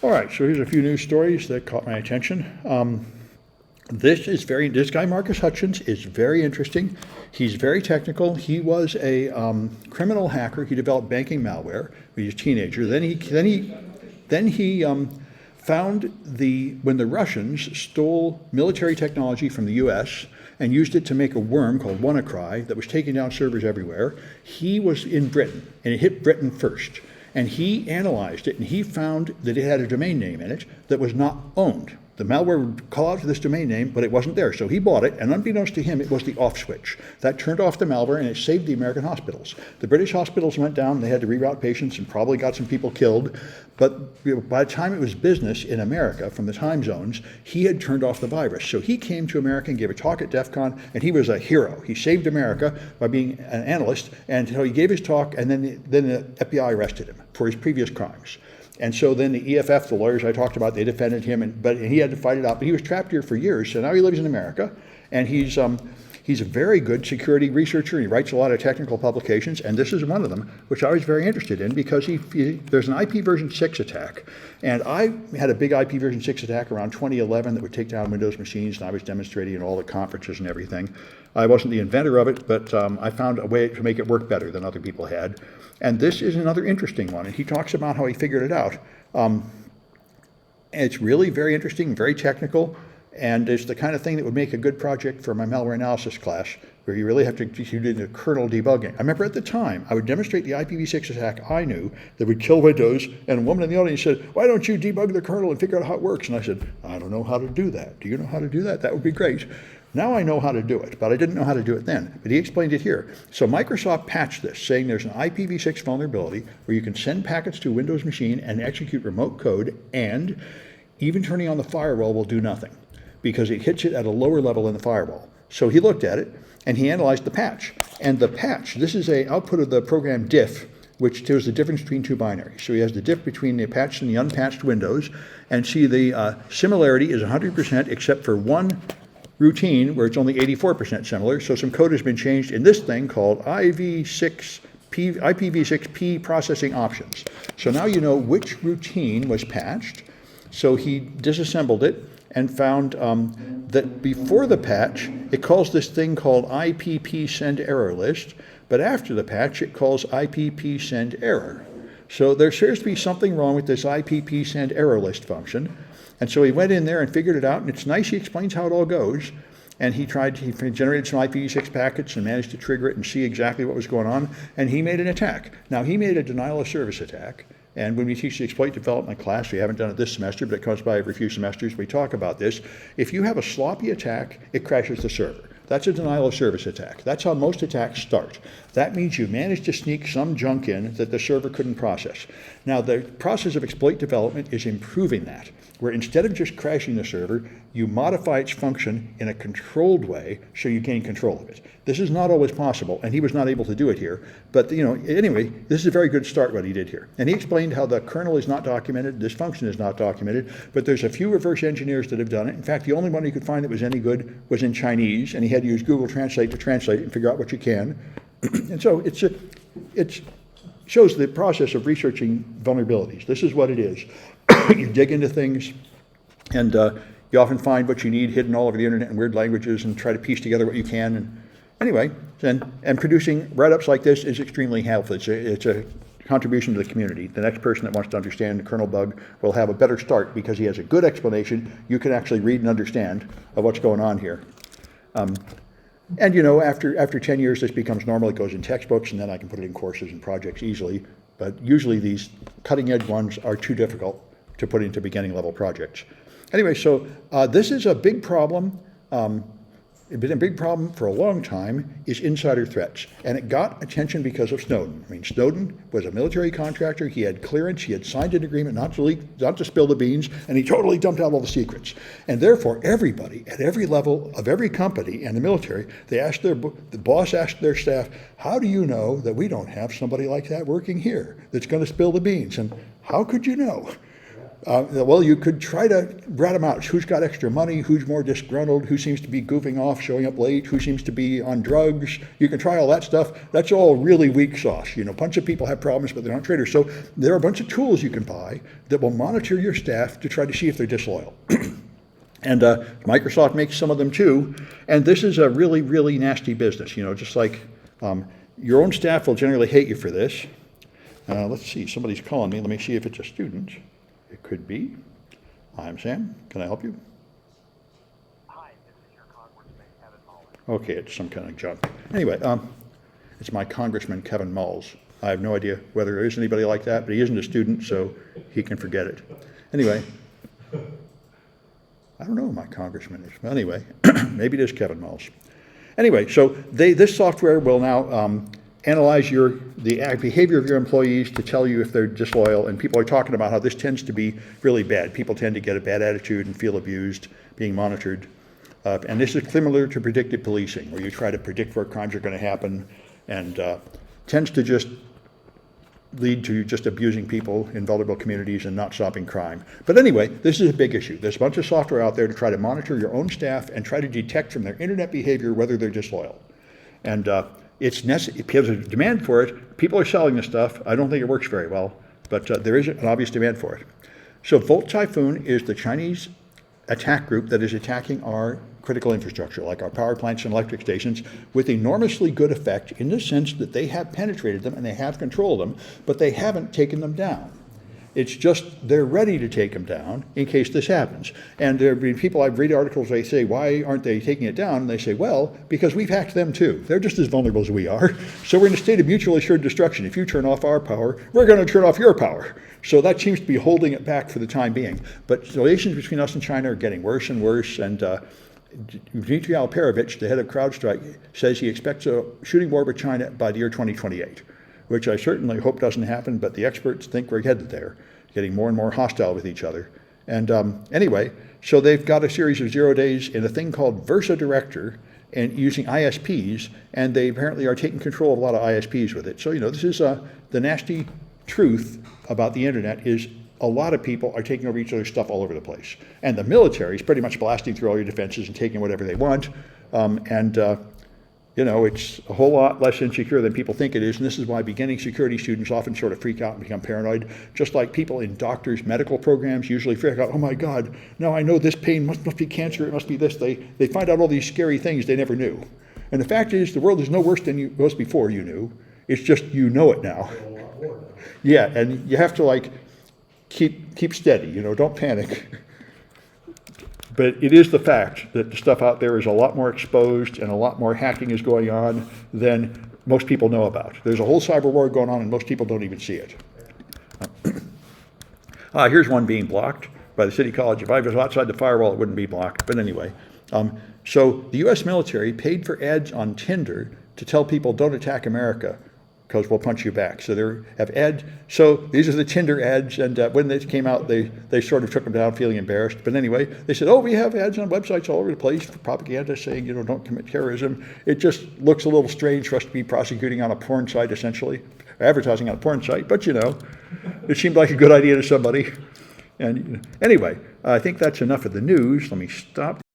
All right, so here's a few news stories that caught my attention. This guy, Marcus Hutchins, is very interesting. He's very technical. He was a criminal hacker. He developed banking malware when he was a teenager. Then he found when the Russians stole military technology from the U.S. and used it to make a worm called WannaCry that was taking down servers everywhere. He was in Britain, and it hit Britain first. And he analyzed it, and he found that it had a domain name in it that was not owned. The malware would call out to this domain name, but it wasn't there. So he bought it, and unbeknownst to him, it was the off switch. That turned off the malware, and it saved the American hospitals. The British hospitals went down, they had to reroute patients and probably got some people killed. But by the time it was business in America, from the time zones, he had turned off the virus. So he came to America and gave a talk at DEF CON, and he was a hero. He saved America by being an analyst, and so he gave his talk, and then the FBI arrested him for his previous crimes. And so then the EFF, the lawyers I talked about, they defended him, but he had to fight it out. But he was trapped here for years, so now he lives in America, and he's a very good security researcher. He writes a lot of technical publications, and this is one of them, which I was very interested in because there's an IP version 6 attack. And I had a big IP version 6 attack around 2011 that would take down Windows machines, and I was demonstrating at all the conferences and everything. I wasn't the inventor of it, but I found a way to make it work better than other people had. And this is another interesting one, and he talks about how he figured it out. It's really very interesting, very technical, and it's the kind of thing that would make a good project for my malware analysis class, where you really have to do the kernel debugging. I remember at the time, I would demonstrate the IPv6 attack I knew that would kill Windows, and a woman in the audience said, "Why don't you debug the kernel and figure out how it works?" And I said, "I don't know how to do that. Do you know how to do that? That would be great." Now I know how to do it, but I didn't know how to do it then. But he explained it here. So Microsoft patched this, saying there's an IPv6 vulnerability where you can send packets to a Windows machine and execute remote code, and even turning on the firewall will do nothing because it hits it at a lower level in the firewall. So he looked at it, and he analyzed the patch. And the patch, this is an output of the program diff, which tells the difference between two binaries. So he has the diff between the patched and the unpatched Windows, and see the similarity is 100% except for one routine where it's only 84% similar. So some code has been changed in this thing called IPv6P processing options. So now you know which routine was patched. So he disassembled it and found that before the patch, it calls this thing called IPP send error list, but after the patch, it calls IPP send error. So there appears to be something wrong with this IPP send error list function. And so he went in there and figured it out, and it's nice. He explains how it all goes. And he generated some IPv6 packets and managed to trigger it and see exactly what was going on. And he made an attack. Now, he made a denial of service attack. And when we teach the exploit development class, we haven't done it this semester, but it comes by every few semesters, we talk about this. If you have a sloppy attack, it crashes the server. That's a denial of service attack. That's how most attacks start. That means you managed to sneak some junk in that the server couldn't process. Now, the process of exploit development is improving that, where instead of just crashing the server, you modify its function in a controlled way so you gain control of it. This is not always possible, and he was not able to do it here. But anyway, this is a very good start what he did here. And he explained how the kernel is not documented, this function is not documented, but there's a few reverse engineers that have done it. In fact, the only one he could find that was any good was in Chinese, and he had to use Google Translate to translate it and figure out what you can. And so it shows the process of researching vulnerabilities. This is what it is. You dig into things, and you often find what you need hidden all over the internet in weird languages and try to piece together what you can. And anyway, and producing write-ups like this is extremely helpful. It's a contribution to the community. The next person that wants to understand the kernel bug will have a better start because he has a good explanation you can actually read and understand of what's going on here. And after 10 years, this becomes normal. It goes in textbooks, and then I can put it in courses and projects easily. But usually these cutting-edge ones are too difficult to put into beginning level projects. Anyway, so this is a big problem. It's been a big problem for a long time, is insider threats. And it got attention because of Snowden. I mean, Snowden was a military contractor. He had clearance. He had signed an agreement not to spill the beans, and he totally dumped out all the secrets. And therefore, everybody at every level of every company and the military, the boss asked their staff, "How do you know that we don't have somebody like that working here that's going to spill the beans? And how could you know?" Well, you could try to rat them out. Who's got extra money? Who's more disgruntled? Who seems to be goofing off, showing up late? Who seems to be on drugs? You can try all that stuff. That's all really weak sauce. A bunch of people have problems, but they're not traitors. So there are a bunch of tools you can buy that will monitor your staff to try to see if they're disloyal. And Microsoft makes some of them too. And this is a really, really nasty business. Just like your own staff will generally hate you for this. Let's see, somebody's calling me. Let me see if it's a student. It could be. I'm Sam. Can I help you? Hi, this is your Congressman, Kevin Mullen. Okay, it's some kind of junk. Anyway, it's my Congressman Kevin Mulls. I have no idea whether there is anybody like that, but he isn't a student, so he can forget it. Anyway, I don't know who my congressman is. Well, anyway, maybe it is Kevin Mulls. Anyway, so this software will now analyze the behavior of your employees to tell you if they're disloyal, and people are talking about how this tends to be really bad. People tend to get a bad attitude and feel abused, being monitored. And this is similar to predictive policing, where you try to predict where crimes are going to happen, and tends to just lead to just abusing people in vulnerable communities and not stopping crime. But anyway, this is a big issue. There's a bunch of software out there to try to monitor your own staff and try to detect from their internet behavior whether they're disloyal. And it's necessary because there's a demand for it. People are selling this stuff. I don't think it works very well, but there is an obvious demand for it. So Volt Typhoon is the Chinese attack group that is attacking our critical infrastructure, like our power plants and electric stations, with enormously good effect in the sense that they have penetrated them and they have controlled them, but they haven't taken them down. It's just they're ready to take them down in case this happens. And there have been people, I've read articles, they say, why aren't they taking it down? And they say, well, because we've hacked them too. They're just as vulnerable as we are. So we're in a state of mutually assured destruction. If you turn off our power, we're going to turn off your power. So that seems to be holding it back for the time being. But relations between us and China are getting worse and worse. And Dmitry Alperovich, the head of CrowdStrike, says he expects a shooting war with China by the year 2028, which I certainly hope doesn't happen, but the experts think we're headed there, getting more and more hostile with each other. And anyway, so they've got a series of 0 days in a thing called Versa Director and using ISPs, and they apparently are taking control of a lot of ISPs with it. So, this is the nasty truth about the internet is a lot of people are taking over each other's stuff all over the place. And the military is pretty much blasting through all your defenses and taking whatever they want. It's a whole lot less insecure than people think it is, and this is why beginning security students often sort of freak out and become paranoid, just like people in doctors' medical programs usually freak out, oh my God, now I know this pain must be cancer, it must be this. They find out all these scary things they never knew. And the fact is, the world is no worse than it was before you knew. It's just you know it now. Yeah, and you have to keep steady, don't panic. But it is the fact that the stuff out there is a lot more exposed and a lot more hacking is going on than most people know about. There's a whole cyber war going on and most people don't even see it. Here's one being blocked by the City College. If I was outside the firewall, it wouldn't be blocked. But anyway, so the U.S. military paid for ads on Tinder to tell people don't attack America because we'll punch you back. So they have ads. So these are the Tinder ads, and when they came out, they sort of took them down feeling embarrassed. But anyway, they said, we have ads on websites all over the place for propaganda saying, don't commit terrorism. It just looks a little strange for us to be prosecuting on a porn site, essentially, advertising on a porn site, but it seemed like a good idea to somebody. And anyway, I think that's enough of the news. Let me stop.